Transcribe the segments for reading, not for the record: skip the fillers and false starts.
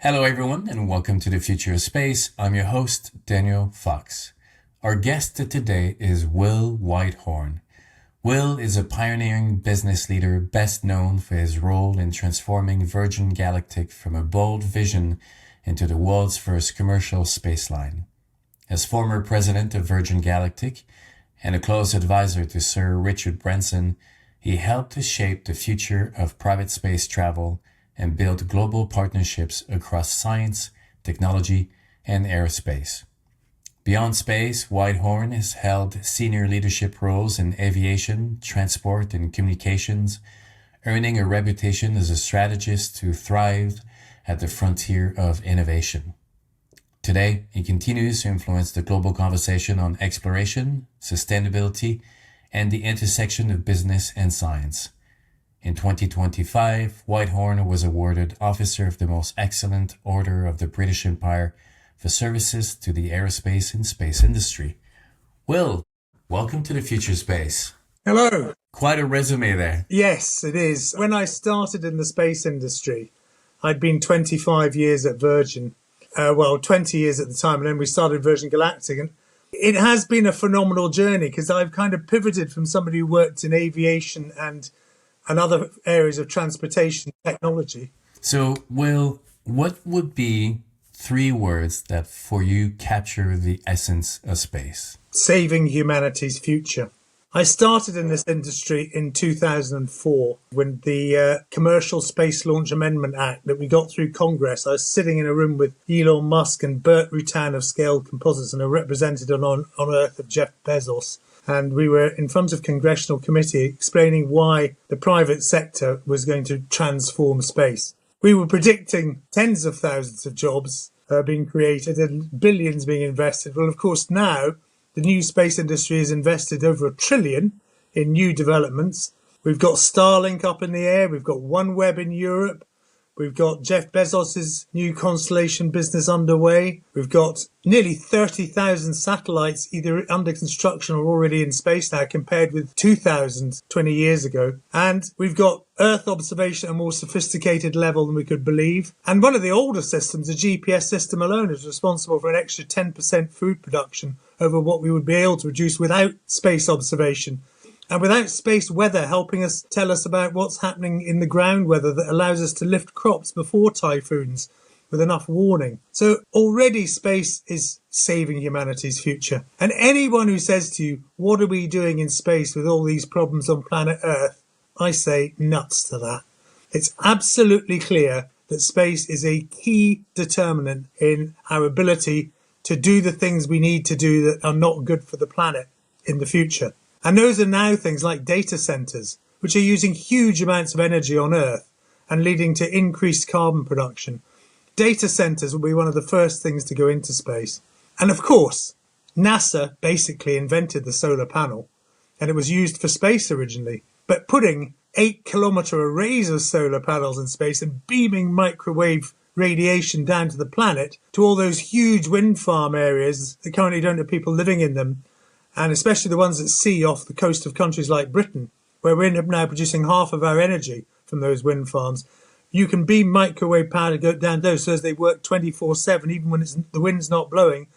Hello, everyone, and welcome to the Future of Space. I'm your host, Daniel Fox. Our guest today is Will Whitehorn. Will is a pioneering business leader best known for his role in transforming Virgin Galactic from a bold vision into the world's first commercial spaceline. As former President of Virgin Galactic and a close advisor to Sir Richard Branson, he helped to shape the future of private space travel and build global partnerships across science, technology, and aerospace. Beyond space, Whitehorn has held senior leadership roles in aviation, transport, and communications, earning a reputation as a strategist who thrived at the frontier of innovation. Today, he continues to influence the global conversation on exploration, sustainability, and the intersection of business and science. In 2025, Whitehorn was awarded Officer of the Most Excellent Order of the British Empire for services to the aerospace and space industry. Will, welcome to the Future Space. Hello. Quite a resume there. Yes, it is. When I started in the space industry, I'd been 25 years at Virgin. 20 years at the time, and then we started Virgin Galactic. And it has been a phenomenal journey because I've kind of pivoted from somebody who worked in aviation and other areas of transportation technology. So, Will, what would be 3 words that for you capture the essence of space? Saving humanity's future. I started in this industry in 2004 when the Commercial Space Launch Amendment Act that we got through Congress. I was sitting in a room with Elon Musk and Burt Rutan of Scaled Composites and a representative on Earth of Jeff Bezos. And we were in front of Congressional Committee explaining why the private sector was going to transform space. We were predicting tens of thousands of jobs being created and billions being invested. Well, of course, now the new space industry has invested over $1 trillion in new developments. We've got Starlink up in the air. We've got OneWeb in Europe. We've got Jeff Bezos's new constellation business underway. We've got nearly 30,000 satellites either under construction or already in space now, compared with 2,000 20 years ago. And we've got Earth observation at a more sophisticated level than we could believe. And one of the older systems, the GPS system alone, is responsible for an extra 10% food production over what we would be able to produce without space observation. And without space weather helping us tell us about what's happening in the ground weather that allows us to lift crops before typhoons with enough warning. So already space is saving humanity's future. And anyone who says to you, what are we doing in space with all these problems on planet Earth? I say nuts to that. It's absolutely clear that space is a key determinant in our ability to do the things we need to do that are not good for the planet in the future. And those are now things like data centers, which are using huge amounts of energy on Earth and leading to increased carbon production. Data centers will be one of the first things to go into space. And of course, NASA basically invented the solar panel, and it was used for space originally. But putting 8-kilometer arrays of solar panels in space and beaming microwave radiation down to the planet, to all those huge wind farm areas that currently don't have people living in them, and especially the ones at sea off the coast of countries like Britain, where we end up now producing half of our energy from those wind farms. You can beam microwave power to go down those so as they work 24/7, even when the wind's not blowing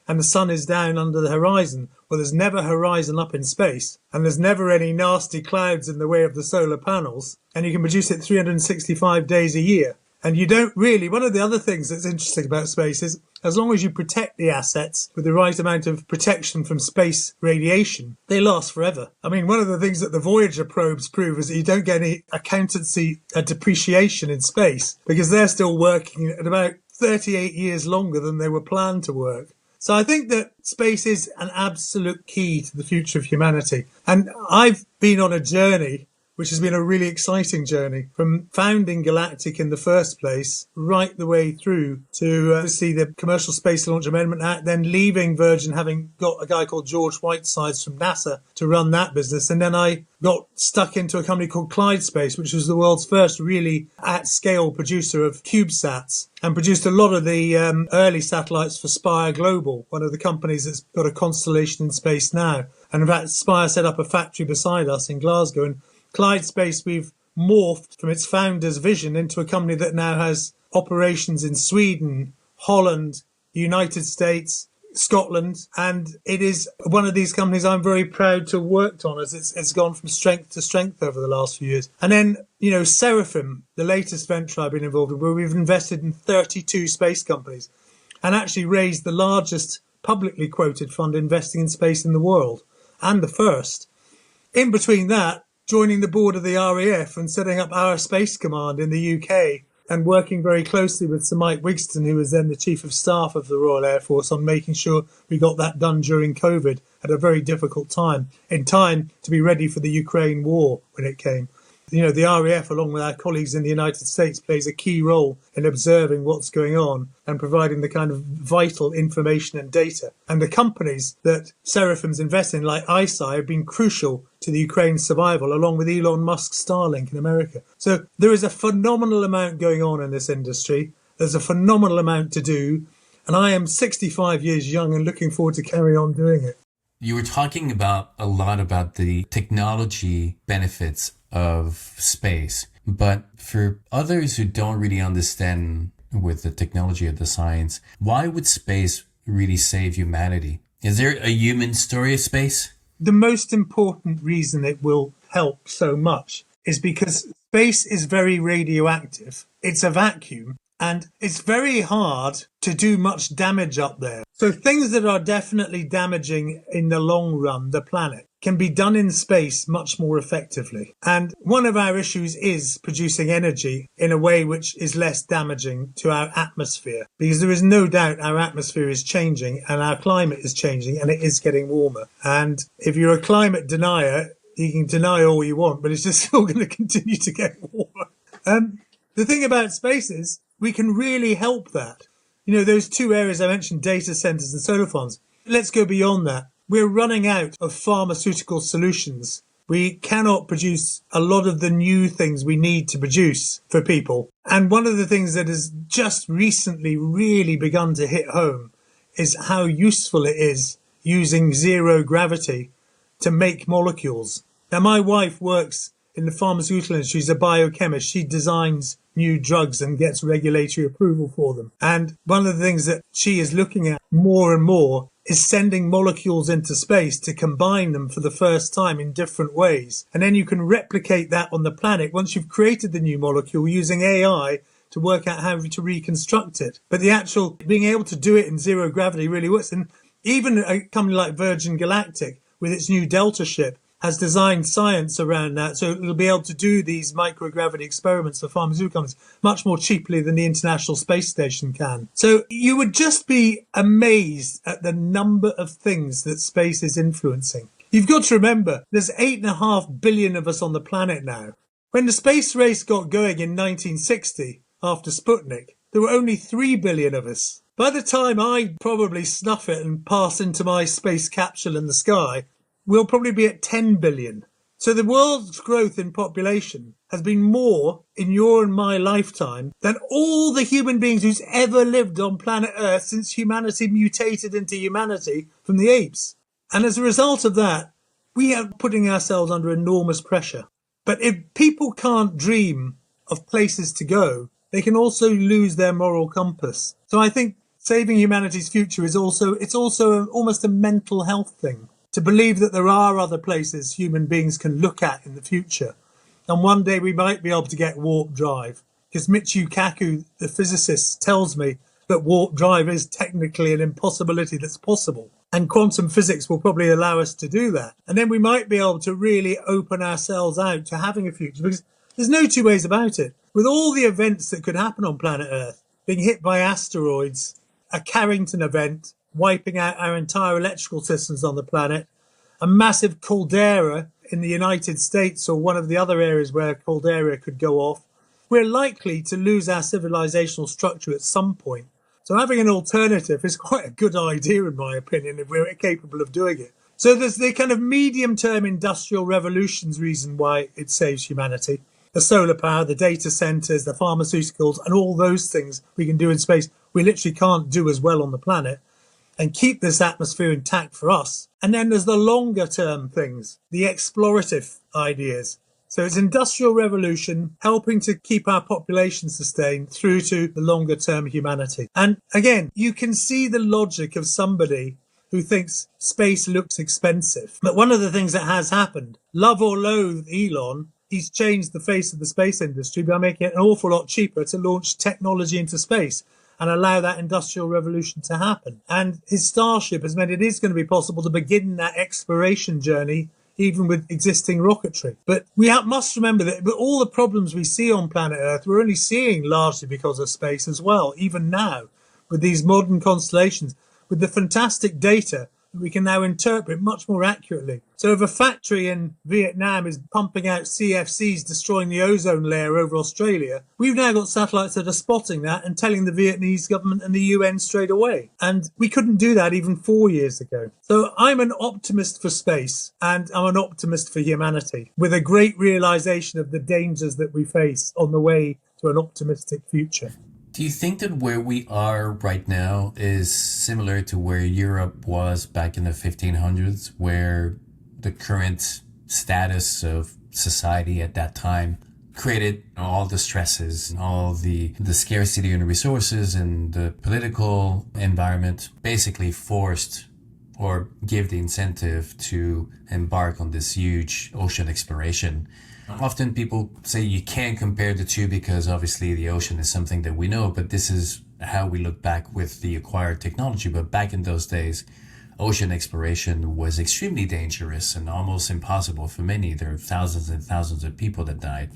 and the sun is down under the horizon. Well, there's never horizon up in space, and there's never any nasty clouds in the way of the solar panels, and you can produce it 365 days a year. And you don't really, one of the other things that's interesting about space is as long as you protect the assets with the right amount of protection from space radiation, they last forever. I mean, one of the things that the Voyager probes prove is that you don't get any accountancy depreciation in space because they're still working at about 38 years longer than they were planned to work. So I think that space is an absolute key to the future of humanity. And I've been on a journey which has been a really exciting journey from founding Galactic in the first place right the way through to see the Commercial Space Launch Amendment Act, then leaving Virgin, having got a guy called George Whitesides from NASA to run that business. And then I got stuck into a company called Clyde Space, which was the world's first really at-scale producer of CubeSats and produced a lot of the early satellites for Spire Global, one of the companies that's got a constellation in space now. And in fact, Spire set up a factory beside us in Glasgow. And Clyde Space, we've morphed from its founder's vision into a company that now has operations in Sweden, Holland, United States, Scotland, and it is one of these companies I'm very proud to have worked on as it's gone from strength to strength over the last few years. And then, Seraphim, the latest venture I've been involved in, where we've invested in 32 space companies and actually raised the largest publicly quoted fund investing in space in the world, and the first. In between that, joining the board of the RAF and setting up our Space Command in the UK, and working very closely with Sir Mike Wigston, who was then the Chief of Staff of the Royal Air Force, on making sure we got that done during COVID at a very difficult time, in time to be ready for the Ukraine war when it came. The RAF, along with our colleagues in the United States, plays a key role in observing what's going on and providing the kind of vital information and data. And the companies that Seraphim's invested in, like ISI, have been crucial to the Ukraine's survival, along with Elon Musk's Starlink in America. So there is a phenomenal amount going on in this industry. There's a phenomenal amount to do. And I am 65 years young and looking forward to carry on doing it. You were talking a lot about the technology benefits of space, but for others who don't really understand with the technology of the science, why would space really save humanity? Is there a human story of space? The most important reason it will help so much is because space is very radioactive. It's a vacuum, and it's very hard to do much damage up there. So things that are definitely damaging in the long run, the planet, can be done in space much more effectively. And one of our issues is producing energy in a way which is less damaging to our atmosphere, because there is no doubt our atmosphere is changing and our climate is changing and it is getting warmer. And if you're a climate denier, you can deny all you want, but it's just still going to continue to get warmer. The thing about space is we can really help that. Those two areas I mentioned, data centers and solar farms. Let's go beyond that. We're running out of pharmaceutical solutions. We cannot produce a lot of the new things we need to produce for people. And one of the things that has just recently really begun to hit home is how useful it is using zero gravity to make molecules. Now, my wife works in the pharmaceutical industry. She's a biochemist. She designs new drugs and gets regulatory approval for them. And one of the things that she is looking at more and more is sending molecules into space to combine them for the first time in different ways. And then you can replicate that on the planet once you've created the new molecule using AI to work out how to reconstruct it. But the actual being able to do it in zero gravity really works. And even a company like Virgin Galactic, with its new Delta ship, has designed science around that, so it'll be able to do these microgravity experiments for pharmaceutical companies much more cheaply than the International Space Station can. So you would just be amazed at the number of things that space is influencing. You've got to remember, there's 8.5 billion of us on the planet now. When the space race got going in 1960, after Sputnik, there were only 3 billion of us. By the time I probably snuff it and pass into my space capsule in the sky, we'll probably be at 10 billion. So the world's growth in population has been more in your and my lifetime than all the human beings who's ever lived on planet Earth since humanity mutated into humanity from the apes. And as a result of that, we are putting ourselves under enormous pressure. But if people can't dream of places to go, they can also lose their moral compass. So I think saving humanity's future is also almost a mental health thing. To believe that there are other places human beings can look at in the future. And one day we might be able to get warp drive. Because Michio Kaku, the physicist, tells me that warp drive is technically an impossibility that's possible. And quantum physics will probably allow us to do that. And then we might be able to really open ourselves out to having a future. Because there's no two ways about it. With all the events that could happen on planet Earth, being hit by asteroids, a Carrington event, wiping out our entire electrical systems on the planet, a massive caldera in the United States or one of the other areas where a caldera could go off, we're likely to lose our civilizational structure at some point. So having an alternative is quite a good idea, in my opinion, if we're capable of doing it. So there's the kind of medium-term industrial revolutions reason why it saves humanity. The solar power, the data centers, the pharmaceuticals, and all those things we can do in space, we literally can't do as well on the planet. And keep this atmosphere intact for us. And then there's the longer term things, the explorative ideas, So it's industrial revolution helping to keep our population sustained through to the longer term humanity. And again, you can see the logic of somebody who thinks space looks expensive. But one of the things that has happened, love or loathe Elon, he's changed the face of the space industry by making it an awful lot cheaper to launch technology into space and allow that industrial revolution to happen. And his Starship has meant it is going to be possible to begin that exploration journey even with existing rocketry. But we must remember that all the problems we see on planet Earth, we're only seeing largely because of space as well, even now, with these modern constellations, with the fantastic data that we can now interpret much more accurately. So if a factory in Vietnam is pumping out CFCs, destroying the ozone layer over Australia, we've now got satellites that are spotting that and telling the Vietnamese government and the UN straight away. And we couldn't do that even 4 years ago. So I'm an optimist for space, and I'm an optimist for humanity, with a great realization of the dangers that we face on the way to an optimistic future. Do you think that where we are right now is similar to where Europe was back in the 1500s, where the current status of society at that time created all the stresses and all the scarcity in resources and the political environment basically forced or give the incentive to embark on this huge ocean exploration? Often people say you can't compare the two because obviously the ocean is something that we know, but this is how we look back with the acquired technology. But back in those days, ocean exploration was extremely dangerous and almost impossible for many. There are thousands and thousands of people that died,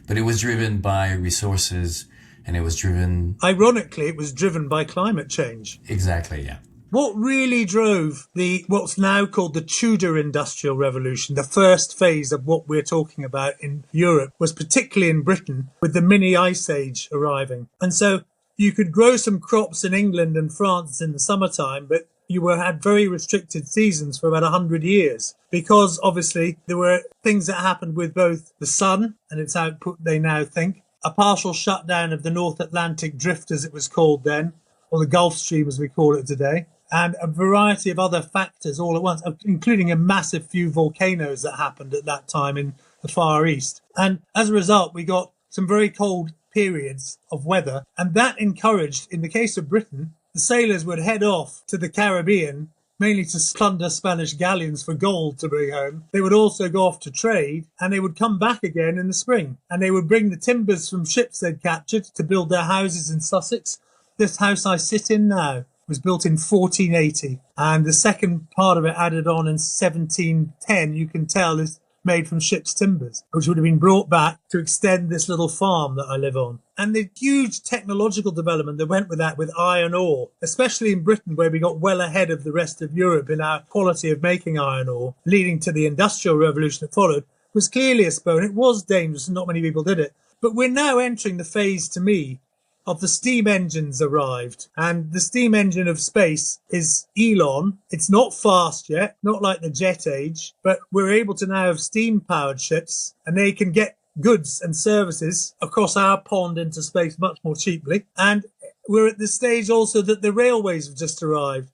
but it was driven by resources and it was driven... Ironically, it was driven by climate change. Exactly, yeah. What really drove what's now called the Tudor Industrial Revolution, the first phase of what we're talking about in Europe, was particularly in Britain with the mini ice age arriving. And so you could grow some crops in England and France in the summertime, but you had very restricted seasons for about 100 years because obviously there were things that happened with both the sun and its output, they now think, a partial shutdown of the North Atlantic drift as it was called then, or the Gulf Stream as we call it today, and a variety of other factors all at once, including a massive few volcanoes that happened at that time in the Far East. And as a result, we got some very cold periods of weather, and that encouraged, in the case of Britain, the sailors would head off to the Caribbean, mainly to plunder Spanish galleons for gold to bring home. They would also go off to trade, and they would come back again in the spring, and they would bring the timbers from ships they'd captured to build their houses in Sussex. This house I sit in now was built in 1480, and the second part of it added on in 1710, you can tell, is made from ship's timbers, which would have been brought back to extend this little farm that I live on. And the huge technological development that went with that, with iron ore, especially in Britain, where we got well ahead of the rest of Europe in our quality of making iron ore, leading to the Industrial Revolution that followed, was clearly a spur. It was dangerous and not many people did it. But we're now entering the phase, to me, of the steam engines arrived. And the steam engine of space is Elon. It's not fast yet, not like the jet age, but we're able to now have steam-powered ships, and they can get goods and services across our pond into space much more cheaply. And we're at the stage also that the railways have just arrived.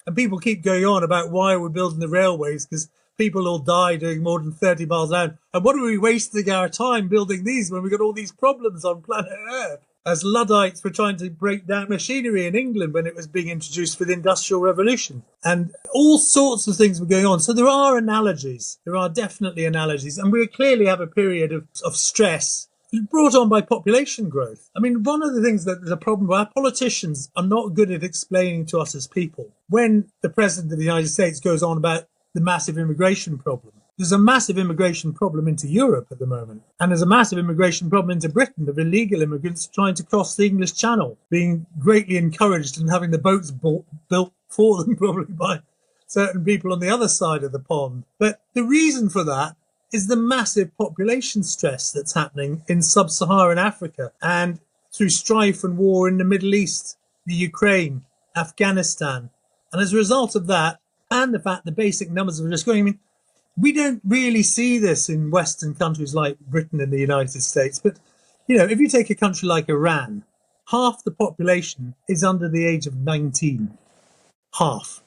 And people keep going on about why we're building the railways, because people will die doing more than 30 miles an hour. And what are we wasting our time building these when we've got all these problems on planet Earth? As Luddites were trying to break down machinery in England when it was being introduced for the Industrial Revolution. And all sorts of things were going on. So there are analogies. There are definitely analogies. And we clearly have a period of stress brought on by population growth. I mean, one of the things that there's a problem with, our politicians are not good at explaining to us as people. When the President of the United States goes on about the massive immigration problem, there's a massive immigration problem into Europe at the moment. And there's a massive immigration problem into Britain of illegal immigrants trying to cross the English Channel, being greatly encouraged and having the boats built for them probably by certain people on the other side of the pond. But the reason for that is the massive population stress that's happening in sub-Saharan Africa and through strife and war in the Middle East, the Ukraine, Afghanistan. And as a result of that, and the fact the basic numbers are just going, I mean, we don't really see this in Western countries like Britain and the United States. But, you know, if you take a country like Iran, half the population is under the age of 19. Half.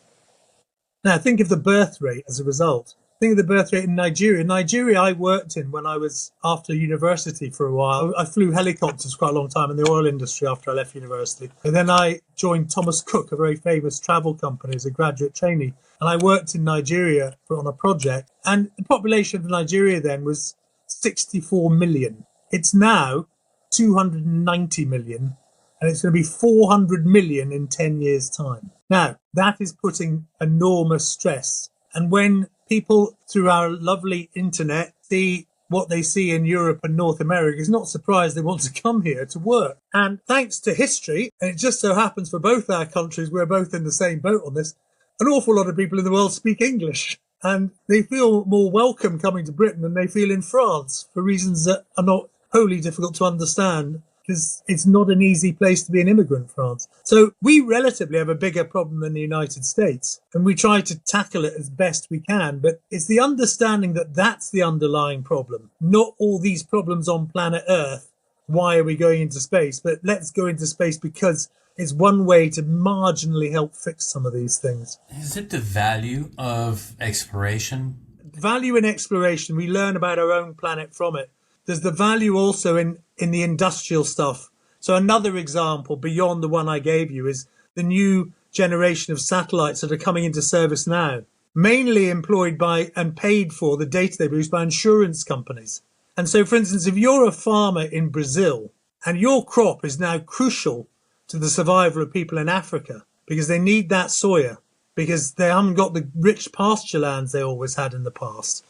Now, think of the birth rate as a result. Think of the birth rate in Nigeria. Nigeria I worked in when I was after university for a while. I flew helicopters quite a long time in the oil industry after I left university. And then I joined Thomas Cook, a very famous travel company, as a graduate trainee. And I worked in Nigeria on a project. And the population of Nigeria then was 64 million. It's now 290 million. And it's going to be 400 million in 10 years' time. Now, that is putting enormous stress. And when people through our lovely internet see what they see in Europe and North America, it's not surprised they want to come here to work. And thanks to history, and it just so happens for both our countries, we're both in the same boat on this, an awful lot of people in the world speak English. And they feel more welcome coming to Britain than they feel in France for reasons that are not wholly difficult to understand, because it's not an easy place to be an immigrant, France. So we relatively have a bigger problem than the United States, and we try to tackle it as best we can. But it's the understanding that that's the underlying problem, not all these problems on planet Earth. Why are we going into space? But let's go into space because it's one way to marginally help fix some of these things. Is it the value of exploration? Value in exploration, we learn about our own planet from it. There's the value also in the industrial stuff. So another example beyond the one I gave you is the new generation of satellites that are coming into service now, mainly employed by and paid for the data they produce by insurance companies. And so, for instance, if you're a farmer in Brazil and your crop is now crucial to the survival of people in Africa because they need that soya, because they haven't got the rich pasture lands they always had in the past.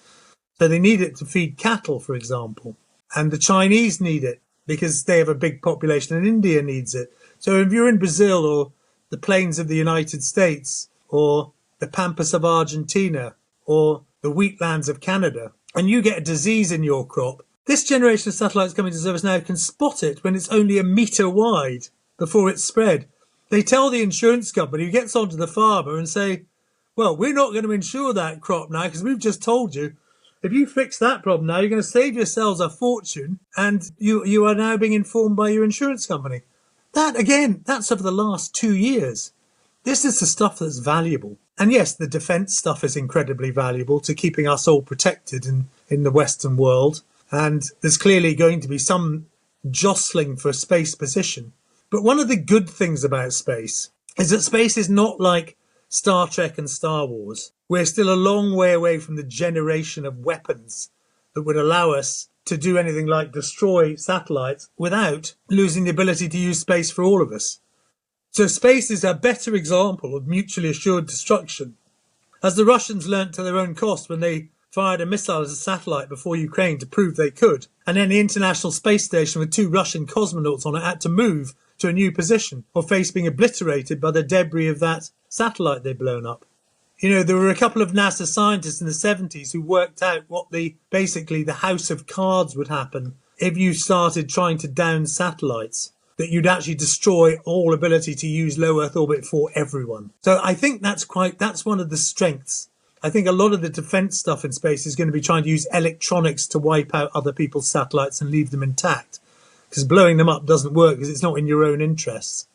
So they need it to feed cattle, for example. And the Chinese need it because they have a big population, and India needs it. So if you're in Brazil or the plains of the United States or the pampas of Argentina or the wheatlands of Canada, and you get a disease in your crop, this generation of satellites coming to service now can spot it when it's only a metre wide before it's spread. They tell the insurance company who gets onto the farmer and say, well, we're not going to insure that crop now because we've just told you, if you fix that problem now, you're going to save yourselves a fortune, and you are now being informed by your insurance company. That, again, that's over the last 2 years. This is the stuff that's valuable. And yes, the defence stuff is incredibly valuable to keeping us all protected in the Western world. And there's clearly going to be some jostling for space position. But one of the good things about space is that space is not like Star Trek and Star Wars. We're still a long way away from the generation of weapons that would allow us to do anything like destroy satellites without losing the ability to use space for all of us. So space is a better example of mutually assured destruction, as the Russians learnt to their own cost when they fired a missile as a satellite before Ukraine to prove they could. And then the International Space Station with 2 Russian cosmonauts on it had to move to a new position or face being obliterated by the debris of that satellite they'd blown up. You know, there were a couple of NASA scientists in the 70s who worked out what basically the house of cards would happen if you started trying to down satellites, that you'd actually destroy all ability to use low Earth orbit for everyone. So I think that's one of the strengths. I think a lot of the defense stuff in space is going to be trying to use electronics to wipe out other people's satellites and leave them intact, because blowing them up doesn't work because it's not in your own interests.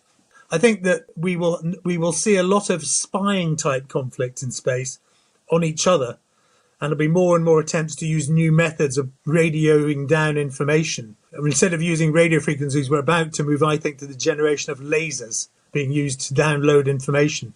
I think that we will see a lot of spying type conflict in space on each other, and there'll be more and more attempts to use new methods of radioing down information. Instead of using radio frequencies, we're about to move, I think, to the generation of lasers being used to download information.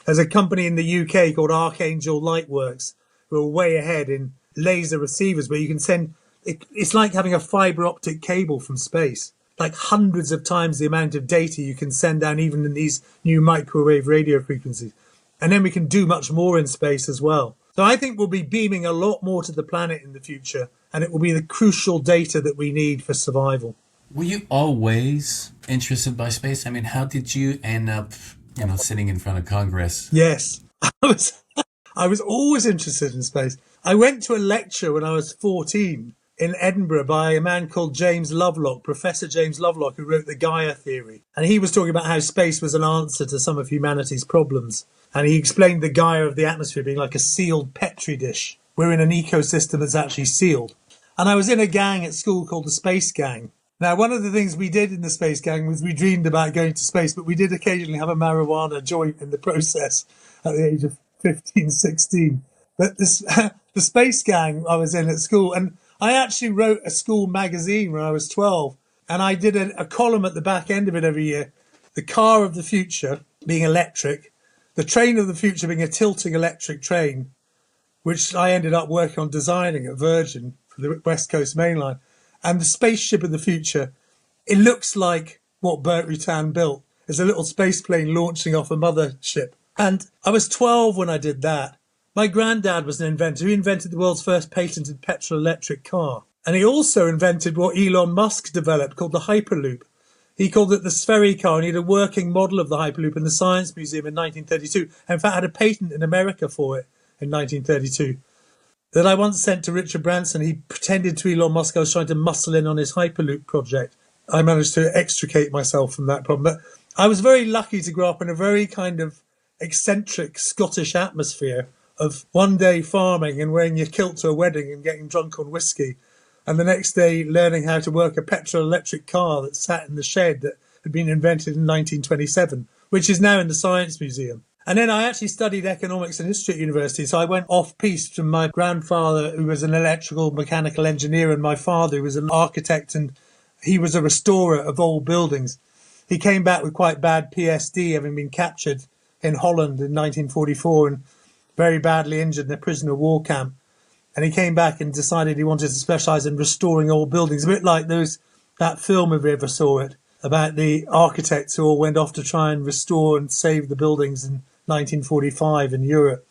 There's a company in the UK called Archangel Lightworks who are way ahead in laser receivers where you can send, it's like having a fibre optic cable from space, like hundreds of times the amount of data you can send down even in these new microwave radio frequencies. And then we can do much more in space as well. So I think we'll be beaming a lot more to the planet in the future, and it will be the crucial data that we need for survival. Were you always interested by space? I mean, how did you end up, sitting in front of Congress? Yes, I was always interested in space. I went to a lecture when I was 14 in Edinburgh by a man called James Lovelock, Professor James Lovelock, who wrote the Gaia theory. And he was talking about how space was an answer to some of humanity's problems. And he explained the Gaia of the atmosphere being like a sealed Petri dish. We're in an ecosystem that's actually sealed. And I was in a gang at school called the Space Gang. Now, one of the things we did in the Space Gang was we dreamed about going to space, but we did occasionally have a marijuana joint in the process at the age of 15, 16. But the space gang I was in at school. And I actually wrote a school magazine when I was 12. And I did a column at the back end of it every year. The car of the future being electric, the train of the future being a tilting electric train, which I ended up working on designing at Virgin for the West Coast Main Line. And the spaceship of the future, it looks like what Burt Rutan built. It's a little space plane launching off a mothership. And I was 12 when I did that. My granddad was an inventor. He invented the world's first patented petrol-electric car. And he also invented what Elon Musk developed called the Hyperloop. He called it the Sphericar, and he had a working model of the Hyperloop in the Science Museum in 1932. And in fact, had a patent in America for it in 1932 that I once sent to Richard Branson. He pretended to Elon Musk I was trying to muscle in on his Hyperloop project. I managed to extricate myself from that problem. But I was very lucky to grow up in a very kind of eccentric Scottish atmosphere of one day farming and wearing your kilt to a wedding and getting drunk on whiskey, and the next day learning how to work a petrol-electric car that sat in the shed that had been invented in 1927, which is now in the Science Museum. And then I actually studied economics and history at university, so I went off-piste from my grandfather, who was an electrical mechanical engineer, and my father, who was an architect, and he was a restorer of old buildings. He came back with quite bad PSD, having been captured in Holland in 1944 and very badly injured in a prisoner of war camp. And he came back and decided he wanted to specialise in restoring old buildings, a bit like that film, if you ever saw it, about the architects who all went off to try and restore and save the buildings in 1945 in Europe.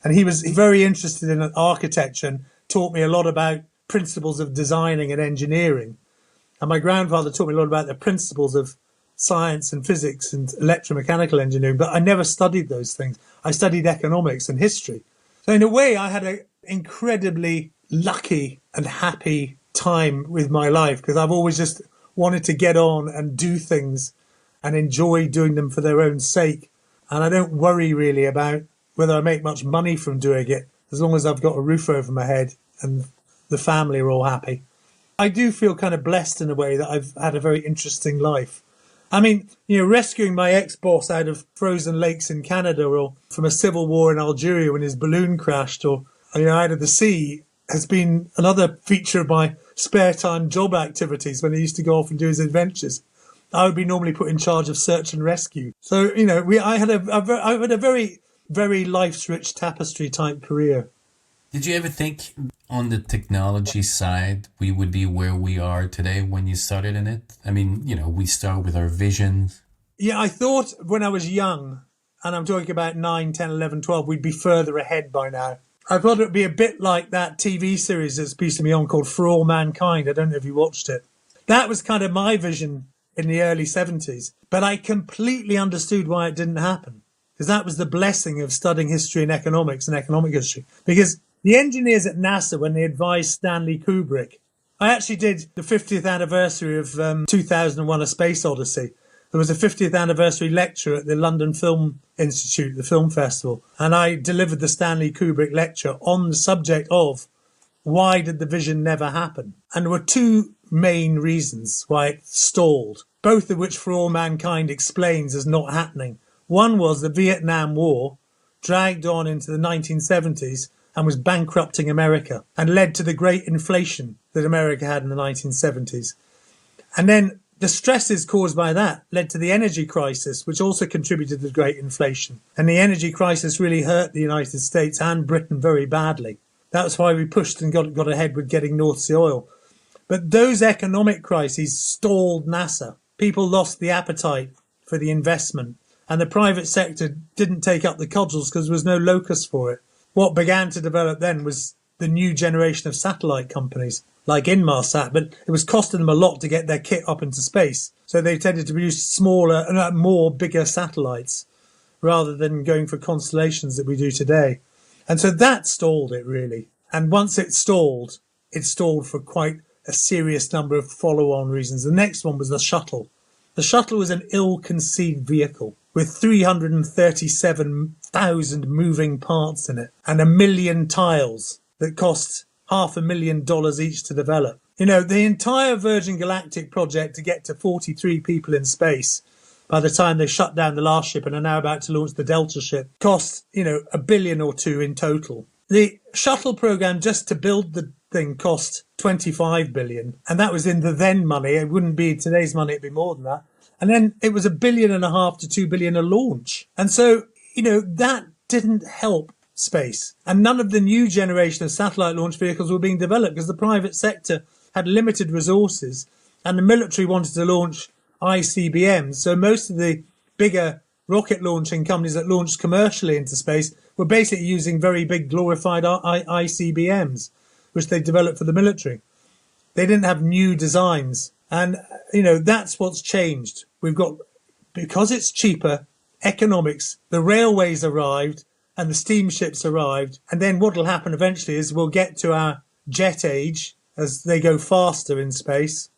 And he was very interested in architecture and taught me a lot about principles of designing and engineering. And my grandfather taught me a lot about the principles of science and physics and electromechanical engineering, but I never studied those things. I studied economics and history. So in a way, I had an incredibly lucky and happy time with my life, because I've always just wanted to get on and do things and enjoy doing them for their own sake. And I don't worry really about whether I make much money from doing it, as long as I've got a roof over my head and the family are all happy. I do feel kind of blessed in a way that I've had a very interesting life. I mean, rescuing my ex-boss out of frozen lakes in Canada, or from a civil war in Algeria when his balloon crashed, or out of the sea, has been another feature of my spare time job activities when he used to go off and do his adventures. I would be normally put in charge of search and rescue. So, I had a very, very life's rich tapestry type career. Did you ever think on the technology side we would be where we are today when you started in it? I mean, we start with our visions. Yeah, I thought when I was young, and I'm talking about 9, 10, 11, 12, we'd be further ahead by now. I thought it would be a bit like that TV series that's been to me on called For All Mankind. I don't know if you watched it. That was kind of my vision in the early 70s. But I completely understood why it didn't happen, because that was the blessing of studying history and economics and economic history. Because the engineers at NASA, when they advised Stanley Kubrick, I actually did the 50th anniversary of 2001 A Space Odyssey. There was a 50th anniversary lecture at the London Film Institute, the film festival, and I delivered the Stanley Kubrick lecture on the subject of why did the vision never happen? And there were two main reasons why it stalled, both of which For All Mankind explains as not happening. One was the Vietnam War dragged on into the 1970s and was bankrupting America and led to the great inflation that America had in the 1970s. And then the stresses caused by that led to the energy crisis, which also contributed to the great inflation. And the energy crisis really hurt the United States and Britain very badly. That's why we pushed and got ahead with getting North Sea oil. But those economic crises stalled NASA. People lost the appetite for the investment, and the private sector didn't take up the cudgels because there was no locus for it. What began to develop then was the new generation of satellite companies, like Inmarsat, but it was costing them a lot to get their kit up into space. So they tended to produce smaller and more bigger satellites rather than going for constellations that we do today. And so that stalled it, really. And once it stalled for quite a serious number of follow-on reasons. The next one was the shuttle. The shuttle was an ill-conceived vehicle with 337,000 moving parts in it and 1 million tiles that cost $500,000 each to develop. The entire Virgin Galactic project to get to 43 people in space by the time they shut down the last ship and are now about to launch the Delta ship cost, $1 billion or $2 billion in total. the shuttle program just to build the thing cost 25 billion. And that was in the then money. It wouldn't be today's money. It'd be more than that. And then it was $1.5 billion to $2 billion a launch. And so, that didn't help space. And none of the new generation of satellite launch vehicles were being developed because the private sector had limited resources and the military wanted to launch ICBMs. So most of the bigger rocket launching companies that launched commercially into space were basically using very big glorified ICBMs, which they developed for the military. They didn't have new designs. And, that's what's changed. We've got, because it's cheaper, economics, the railways arrived and the steamships arrived. And then what will happen eventually is we'll get to our jet age as they go faster in space.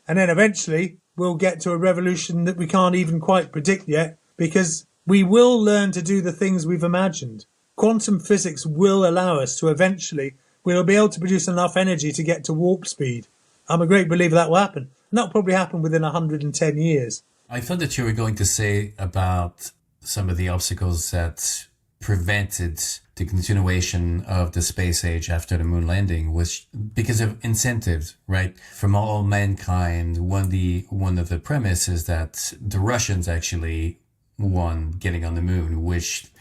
And then eventually we'll get to a revolution that we can't even quite predict yet, because we will learn to do the things we've imagined. Quantum physics will allow us to eventually, we'll be able to produce enough energy to get to warp speed. I'm a great believer that will happen. And that'll probably happen within 110 years. I thought that you were going to say about some of the obstacles that prevented the continuation of the space age after the moon landing was because of incentives, right? From all mankind, one of the premises that the Russians actually won getting on the moon, which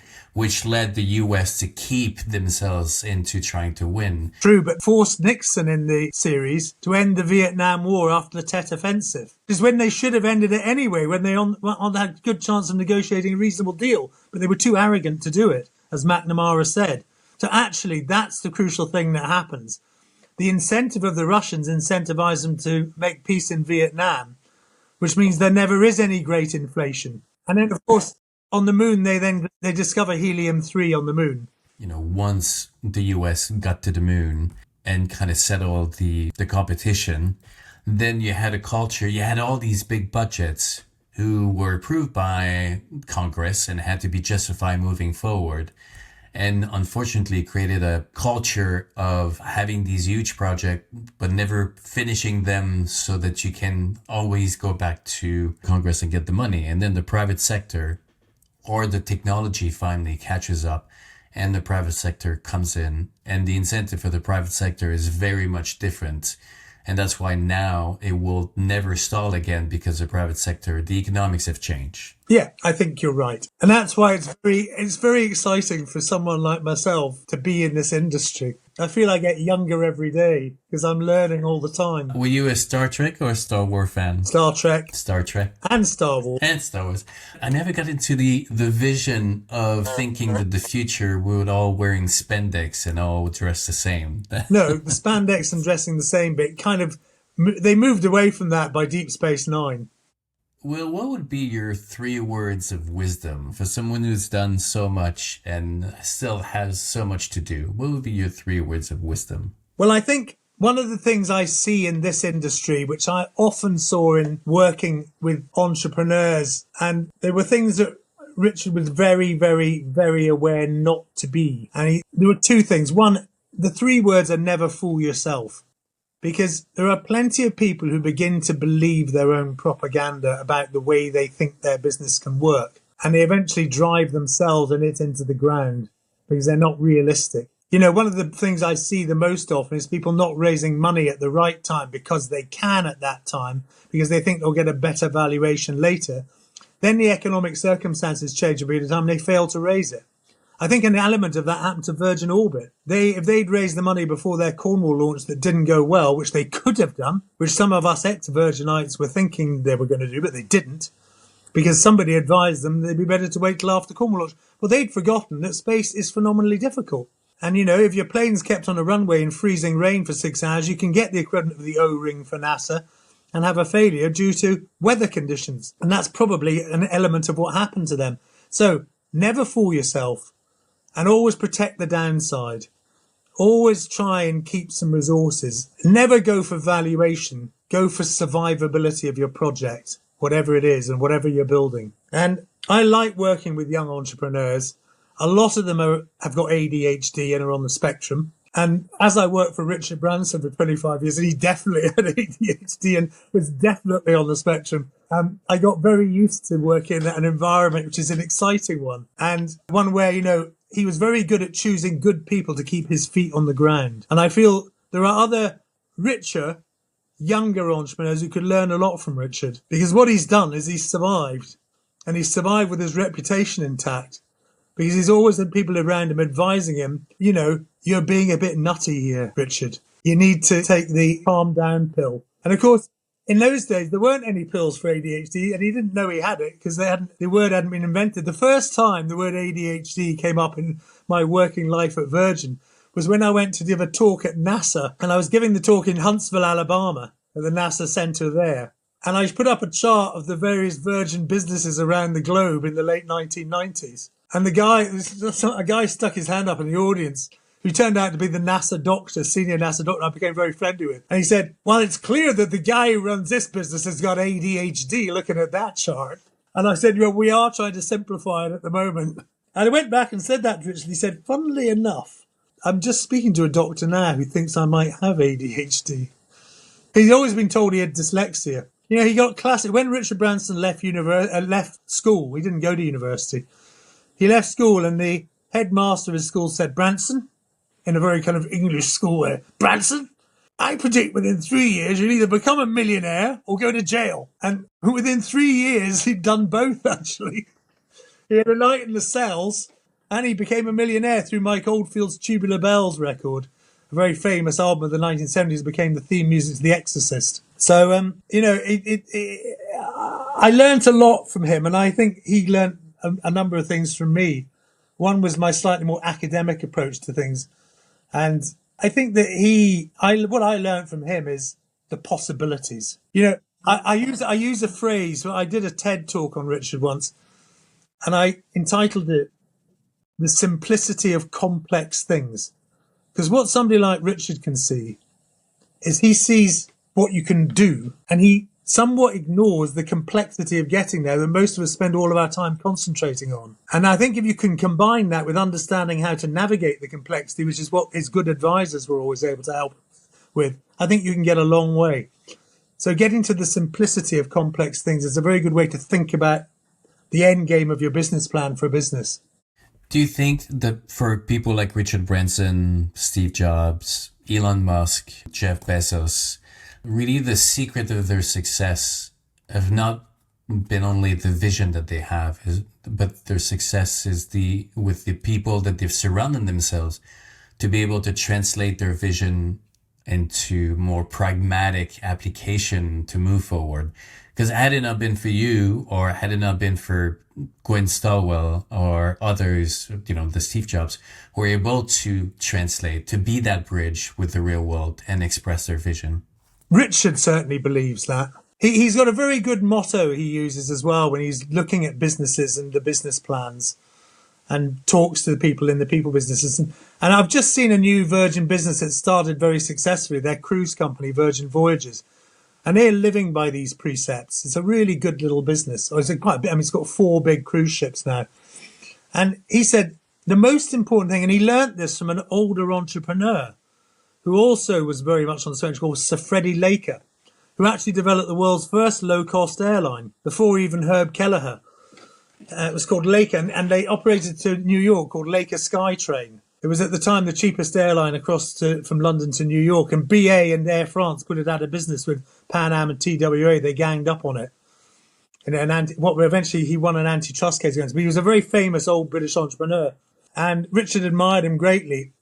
led the US to keep themselves into trying to win. True, but forced Nixon in the series to end the Vietnam War after the Tet Offensive. Is when they should have ended it anyway, when they had a good chance of negotiating a reasonable deal, but they were too arrogant to do it, as McNamara said. So actually, that's the crucial thing that happens. The incentive of the Russians incentivized them to make peace in Vietnam, which means there never is any great inflation. And then, of course, on the moon, they discover helium-3 on the moon. Once the US got to the moon and kind of settled the competition, then you had a culture, you had all these big budgets who were approved by Congress and had to be justified moving forward. And unfortunately created a culture of having these huge projects, but never finishing them so that you can always go back to Congress and get the money. And then the private sector or the technology finally catches up and the private sector comes in, and the incentive for the private sector is very much different. And that's why now it will never stall again, because the private sector, the economics have changed. Yeah, I think you're right. And that's why it's very exciting for someone like myself to be in this industry. I feel I get younger every day because I'm learning all the time. Were you a Star Trek or a Star Wars fan? Star Trek. Star Trek. And Star Wars. And Star Wars. I never got into the vision of thinking that the future we would all wearing spandex and all dressed the same. No, the spandex and dressing the same bit they moved away from that by Deep Space Nine. Well, what would be your 3 words of wisdom for someone who's done so much and still has so much to do? What would be your 3 words of wisdom? Well, I think one of the things I see in this industry, which I often saw in working with entrepreneurs, and there were things that Richard was very, very, very aware not to be. And there were 2 things. One, the 3 words are never fool yourself. Because there are plenty of people who begin to believe their own propaganda about the way they think their business can work. And they eventually drive themselves and it into the ground because they're not realistic. One of the things I see the most often is people not raising money at the right time because they can at that time, because they think they'll get a better valuation later. Then the economic circumstances change a bit of time and they fail to raise it. I think an element of that happened to Virgin Orbit. If they'd raised the money before their Cornwall launch that didn't go well, which they could have done, which some of us ex-Virginites were thinking they were going to do, but they didn't, because somebody advised them they'd be better to wait till after Cornwall launch. Well, they'd forgotten that space is phenomenally difficult. And, if your plane's kept on a runway in freezing rain for 6 hours, you can get the equivalent of the O-ring for NASA and have a failure due to weather conditions. And that's probably an element of what happened to them. So never fool yourself. And always protect the downside. Always try and keep some resources. Never go for valuation. Go for survivability of your project, whatever it is and whatever you're building. And I like working with young entrepreneurs. A lot of them have got ADHD and are on the spectrum. And as I worked for Richard Branson for 25 years, and he definitely had ADHD and was definitely on the spectrum, I got very used to working in an environment which is an exciting one. And one where, he was very good at choosing good people to keep his feet on the ground. And I feel there are other richer, younger entrepreneurs who could learn a lot from Richard, because what he's done is he's survived, and he's survived with his reputation intact, because he's always had people around him advising him, you're being a bit nutty here, Richard. You need to take the calm down pill. And of course, in those days, there weren't any pills for ADHD, and he didn't know he had it because the word hadn't been invented. The first time the word ADHD came up in my working life at Virgin was when I went to give a talk at NASA, and I was giving the talk in Huntsville, Alabama, at the NASA center there. And I put up a chart of the various Virgin businesses around the globe in the late 1990s. And a guy stuck his hand up in the audience, who turned out to be the NASA doctor, senior NASA doctor I became very friendly with. And he said, well, it's clear that the guy who runs this business has got ADHD looking at that chart. And I said, well, we are trying to simplify it at the moment. And I went back and said that to Richard. He said, funnily enough, I'm just speaking to a doctor now who thinks I might have ADHD. He's always been told he had dyslexia. He got classic. When Richard Branson left school, he didn't go to university. He left school, and the headmaster of his school said, Branson, in a very kind of English school way, Branson, I predict within 3 years you'll either become a millionaire or go to jail. And within 3 years, he'd done both, actually. He had a night in the cells, and he became a millionaire through Mike Oldfield's Tubular Bells record. A very famous album of the 1970s, became the theme music to The Exorcist. So, I learnt a lot from him, and I think he learnt a number of things from me. One was my slightly more academic approach to things. And I think that what I learned from him is the possibilities. I use a phrase. I did a TED talk on Richard once, and I entitled it "The Simplicity of Complex Things." Because what somebody like Richard can see is he sees what you can do, and he somewhat ignores the complexity of getting there that most of us spend all of our time concentrating on. And I think if you can combine that with understanding how to navigate the complexity, which is what his good advisors were always able to help with, I think you can get a long way. So getting to the simplicity of complex things is a very good way to think about the end game of your business plan for a business. Do you think that for people like Richard Branson, Steve Jobs, Elon Musk, Jeff Bezos, really the secret of their success have not been only the vision that they have, but their success is with the people that they've surrounded themselves to be able to translate their vision into more pragmatic application to move forward? Because had it not been for you, or had it not been for Gwen Stallwell or others, the Steve Jobs, who were able to translate, to be that bridge with the real world and express their vision. Richard certainly believes that. He's got a very good motto he uses as well when he's looking at businesses and the business plans, and talks to the people in the people businesses. And I've just seen a new Virgin business that started very successfully, their cruise company, Virgin Voyages. And they're living by these precepts. It's a really good little business. It's got 4 big cruise ships now. And he said the most important thing, and he learnt this from an older entrepreneur who also was very much on the spectrum, called Sir Freddie Laker, who actually developed the world's first low-cost airline before even Herb Kelleher. It was called Laker, and they operated to New York, called Laker Skytrain. It was at the time the cheapest airline from London to New York, and BA and Air France put it out of business with Pan Am and TWA. They ganged up on it. And eventually he won an antitrust case against him. He was a very famous old British entrepreneur, and Richard admired him greatly.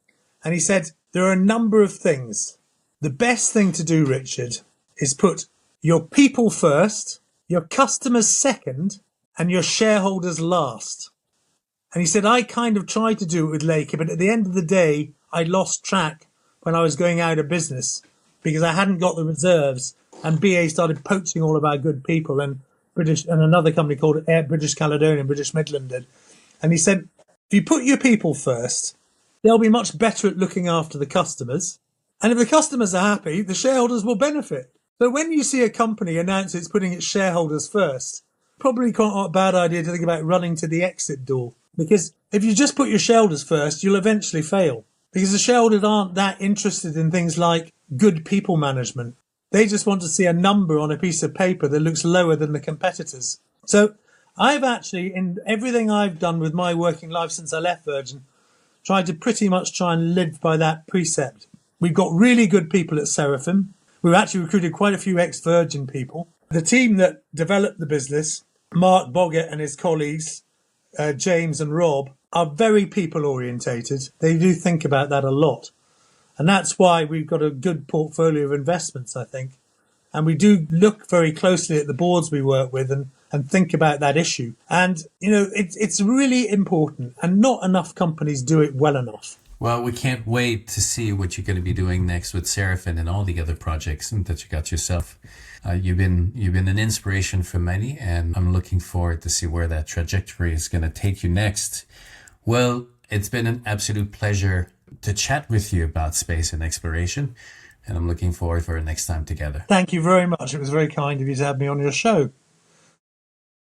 And he said, there are a number of things. The best thing to do, Richard, is put your people first, your customers second, and your shareholders last. And he said, I kind of tried to do it with Laker, but at the end of the day, I lost track when I was going out of business because I hadn't got the reserves, and BA started poaching all of our good people, and another company called British Caledonia, British Midland did. And he said, if you put your people first, they'll be much better at looking after the customers. And if the customers are happy, the shareholders will benefit. So when you see a company announce it's putting its shareholders first, probably quite a bad idea to think about running to the exit door. Because if you just put your shareholders first, you'll eventually fail. Because the shareholders aren't that interested in things like good people management. They just want to see a number on a piece of paper that looks lower than the competitors. So I've actually, in everything I've done with my working life since I left Virgin, tried to pretty much try and live by that precept. We've got really good people at Seraphim. We've actually recruited quite a few ex-Virgin people. The team that developed the business, Mark Boggett and his colleagues, James and Rob, are very people-orientated. They do think about that a lot. And that's why we've got a good portfolio of investments, I think. And we do look very closely at the boards we work with and think about that issue. And, it's really important, and not enough companies do it well enough. Well, we can't wait to see what you're going to be doing next with Seraphim and all the other projects that you got yourself. You've been an inspiration for many, and I'm looking forward to see where that trajectory is going to take you next. Well, it's been an absolute pleasure to chat with you about space and exploration, and I'm looking forward for our next time together. Thank you very much. It was very kind of you to have me on your show.